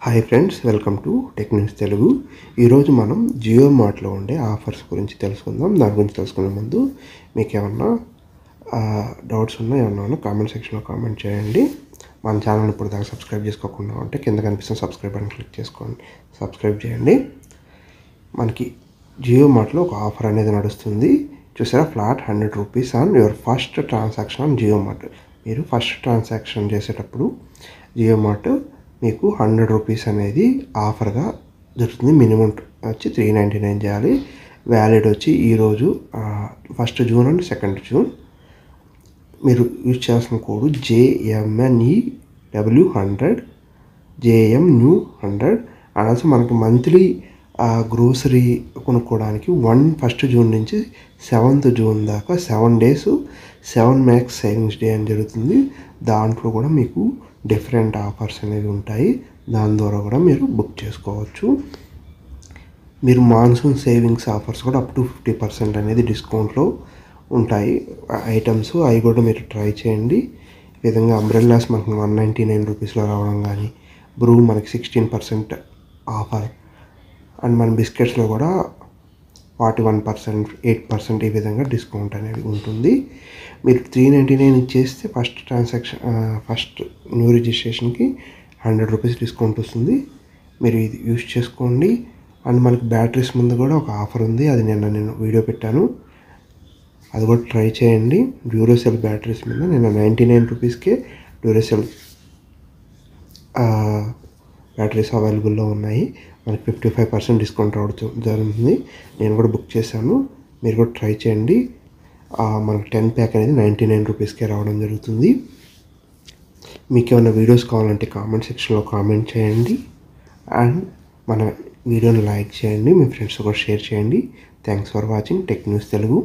Hi friends, welcome to tech news Telugu. ఈరోజు మనం జియో మార్ట్లో ఉండే ఆఫర్స్ గురించి తెలుసుకుందాం. దాని గురించి తెలుసుకునే ముందు మీకు ఏమన్నా డౌట్స్ ఉన్నా ఏమన్నా కామెంట్ సెక్షన్లో కామెంట్ చేయండి. మన ఛానల్ ఇప్పుడు దాకా సబ్స్క్రైబ్ చేసుకోకుండా ఉంటే కింద కనిపిస్తున్న సబ్స్క్రైబ్ అని క్లిక్ చేసుకోండి, సబ్స్క్రైబ్ చేయండి. మనకి జియో మార్ట్లో ఒక ఆఫర్ అనేది నడుస్తుంది. చూసారా, flat ₹100 on your first transaction on Jio Mart. మీరు ఫస్ట్ ట్రాన్సాక్షన్ చేసేటప్పుడు జియో మార్ట్ మీకు ₹100 అనేది ఆఫర్గా దొరుకుతుంది. మినిమం వచ్చి 399 చేయాలి. వ్యాలిడ్ వచ్చి ఈరోజు 1 జూన్ అండ్ 2 జూన్. మీరు యూజ్ చేయాల్సిన code JMNEW100 JMNEW100. And also మనకి మంత్లీ గ్రోసరీ కొనుక్కోవడానికి 1 జూన్ నుంచి 7th జూన్ దాకా 7 days 7 మ్యాక్స్ సేవింగ్స్ డే అని జరుగుతుంది. దాంట్లో కూడా మీకు డిఫరెంట్ ఆఫర్స్ అనేవి ఉంటాయి. దాని ద్వారా కూడా మీరు బుక్ చేసుకోవచ్చు. మీరు మాన్సూన్ సేవింగ్స్ ఆఫర్స్ కూడా అప్ టు 50% అనేది డిస్కౌంట్లో ఉంటాయి ఐటమ్స్. అవి కూడా మీరు ట్రై చేయండి. ఈ విధంగా అంబ్రెల్లాస్ మనకు ₹199 రావడం కానీ, బ్రూ మనకి 16% ఆఫర్. అండ్ మన బిస్కెట్స్లో కూడా 41%, 8% ఈ విధంగా డిస్కౌంట్ అనేది ఉంటుంది. మీరు 399 ఇచ్చేస్తే ఫస్ట్ న్యూ రిజిస్ట్రేషన్కి ₹100 డిస్కౌంట్ వస్తుంది. మీరు ఇది యూజ్ చేసుకోండి. అండ్ మనకి బ్యాటరీస్ ముందు కూడా ఒక ఆఫర్ ఉంది. అది నేను వీడియో పెట్టాను, అది కూడా ట్రై చేయండి. డ్యూరోసెల్ బ్యాటరీస్ మీద నేను ₹99కే డ్యూరోసెల్ బ్యాటరీస్ అవైలబుల్లో ఉన్నాయి. మనకి 55% డిస్కౌంట్ రావడం జరుగుతుంది. నేను కూడా బుక్ చేశాను, మీరు కూడా ట్రై చేయండి. మనకు 10 ప్యాక్ అనేది ₹99కే రావడం జరుగుతుంది. మీకు ఏమైనా వీడియోస్ కావాలంటే కామెంట్ సెక్షన్లో కామెంట్ చేయండి. అండ్ మన వీడియోని లైక్ చేయండి, మీ ఫ్రెండ్స్ కూడా షేర్ చేయండి. Thanks for watching tech news Telugu.